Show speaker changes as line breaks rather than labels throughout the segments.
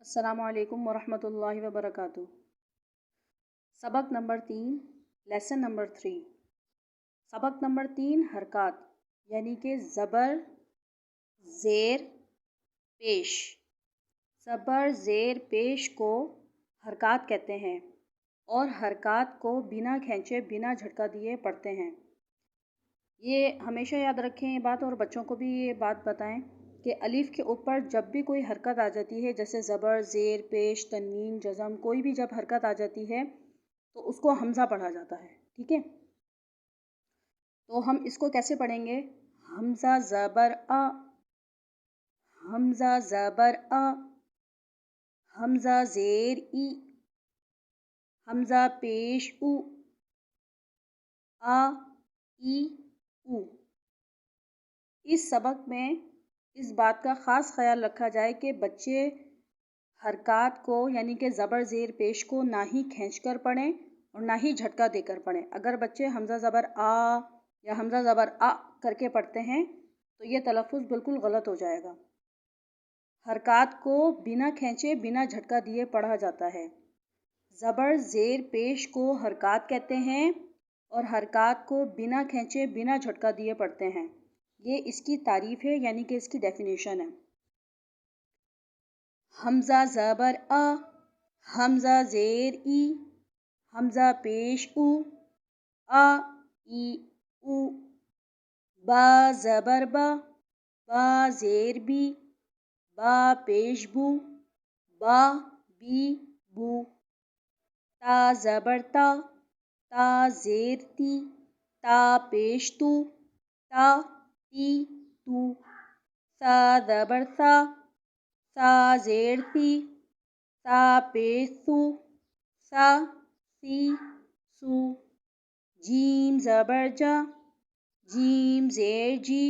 السلام علیکم ورحمۃ اللہ وبرکاتہ۔ سبق نمبر 3، لیسن نمبر 3۔ سبق نمبر 3 حرکات یعنی کہ زبر زیر پیش۔ زبر زیر پیش کو حرکات کہتے ہیں اور حرکات کو بنا کھینچے بنا جھٹکا دیے پڑھتے ہیں۔ یہ ہمیشہ یاد رکھیں یہ بات، اور بچوں کو بھی یہ بات بتائیں کہ الف کے اوپر جب بھی کوئی حرکت آ جاتی ہے، جیسے زبر زیر پیش تنوین جزم، کوئی بھی جب حرکت آ جاتی ہے تو اس کو حمزہ پڑھا جاتا ہے، ٹھیک ہے؟ تو ہم اس کو کیسے پڑھیں گے؟ حمزہ زبر آ، حمزہ زبر آ، حمزہ زیر ای، حمزہ پیش او، آ ای او۔ اس سبق میں اس بات کا خاص خیال رکھا جائے کہ بچے حرکات کو یعنی کہ زبر زیر پیش کو نہ ہی کھینچ کر پڑھیں اور نہ ہی جھٹکا دے کر پڑھیں۔ اگر بچے حمزہ زبر آ یا حمزہ زبر آ کر کے پڑھتے ہیں تو یہ تلفظ بالکل غلط ہو جائے گا۔ حرکات کو بنا کھینچے بنا جھٹکا دیے پڑھا جاتا ہے۔ زبر زیر پیش کو حرکات کہتے ہیں اور حرکات کو بنا کھینچے بنا جھٹکا دیے پڑھتے ہیں۔ یہ اس کی تعریف ہے یعنی کہ اس کی ڈیفینیشن ہے۔ حمزہ زبر آ، حمزہ زیر ای، حمزہ پیش او، آ ای او۔ با زبر با، با زیر بی، با پیش بو، با بی بو۔ تا زبر تا، تا زیر تی، تا پیش تو، تا تی تو۔ سا زبر سا، سا زیر سی، سا پیش سو، سا سی سو۔ جیم زبر جا، جیم زیر جی،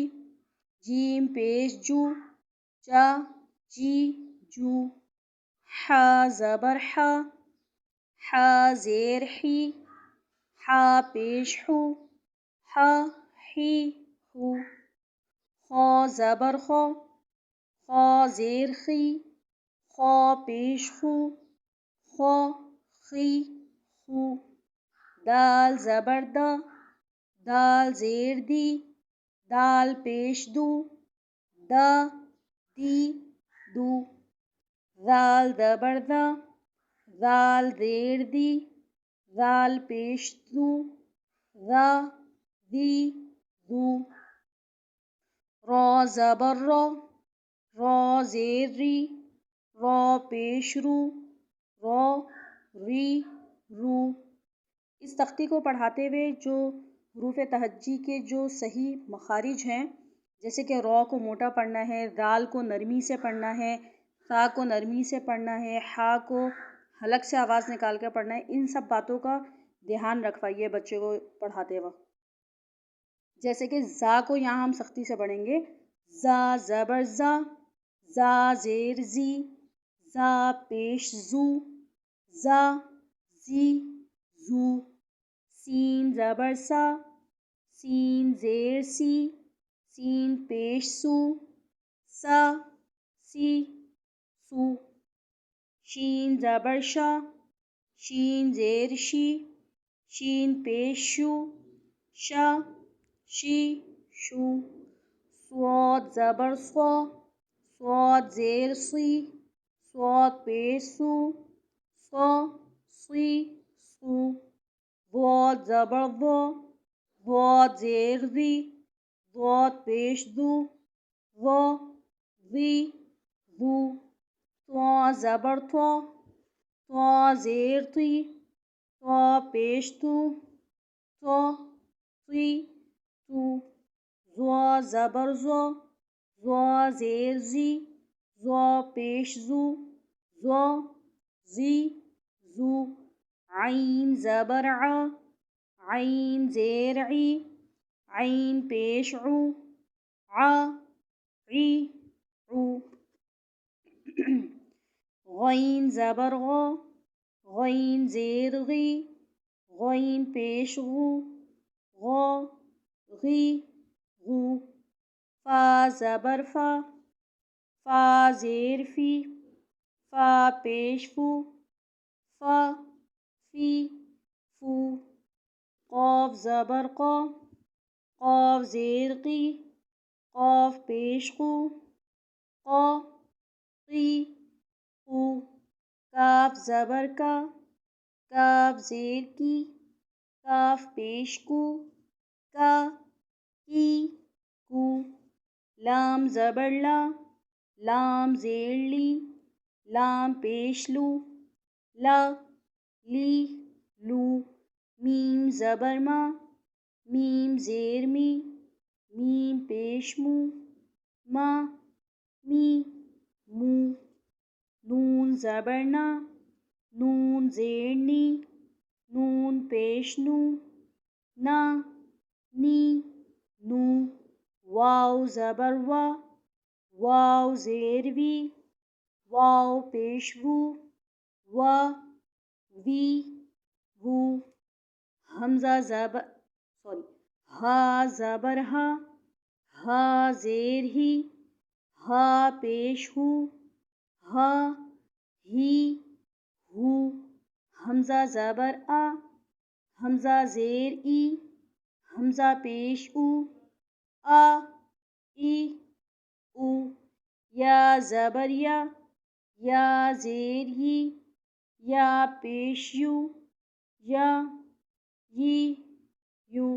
جیم پیش جو، جا جی جو۔ حا زبر حا، حا زیر حی، حا پیش حو، حا حی حو۔ خا زبر خا، خا زیر خی، خا پیش خو، خا خی خو۔ دال زبر دا، دال زیر دی، دال پیش دو، دا دی دو۔ ذال زبر ذا، ذال زیر دی، ذال پیش ذو، ذا ذی ذو۔ را زبر را، را زیر ری، را پیش رو، را ری رو۔ اس تختی کو پڑھاتے ہوئے جو حروف تہجی کے جو صحیح مخارج ہیں، جیسے کہ را کو موٹا پڑھنا ہے، دال کو نرمی سے پڑھنا ہے، سا کو نرمی سے پڑھنا ہے، ہا کو حلق سے آواز نکال کر پڑھنا ہے، ان سب باتوں کا دھیان رکھوائیے بچے کو پڑھاتے وقت۔ جیسے کہ زا کو یہاں ہم سختی سے پڑھیں گے، زا زبر زا، زا زیر زی، زا پیش زو، زا زی زو۔ سین زبر سا، سین زیر سی، سین پیش سو، سا سی سو۔ شین زبر شا، شین زیر شی، شین پیش شو، شا شی شو۔ صاد زبر صا، صاد زیر سی، صاد پیش سو، صا سی سو۔ ضاد زبر ضا، ضاد زیر ذی، ضاد پیش ذو، ضا ذی ذو۔ طا زبر طا، طا زیر تی، طا پیش تو، طا تی تو۔ ضا زبر ضا، ضا زیر زی، ضا پیش زو، ضا زی زو۔ عین زبر ع، عین زیر عی، عین پیش عو، ع عی عو۔ غین زبر غا، غین زیر غی، غین پیش غو، غا غی غو۔ فا زبر فا، فا زیر فی، فا پیش فو، فا فی فو، قاف زبر قا، قاف زیر قی، قاف پیش قو، قا قی قو، کاف زبر کا، کاف زیر کی، کاف پیش کو، کا کی کو، لام زبر لا، لام زیر لی، لام پیش لو، لا لی لو، میم زبر ما، میم زیر می، میم پیش مو، ما می مو، نون زبر نا، نون زیر نی، نون پیش نو، نا نی نو، واو زبر وا، واو زیر وی، واو پیش وو، وا وی وو، حمزہ زبر ہا زبر ہا، ہا زیر ہی، ہا پیش ہو، ہا ہی ہو، حمزہ زبر آ، حمزہ زیر ای، حمزہ پیش او، آ ای او، یا زبر یا، یا زیر یی، یا پیش یو، یا یی یو،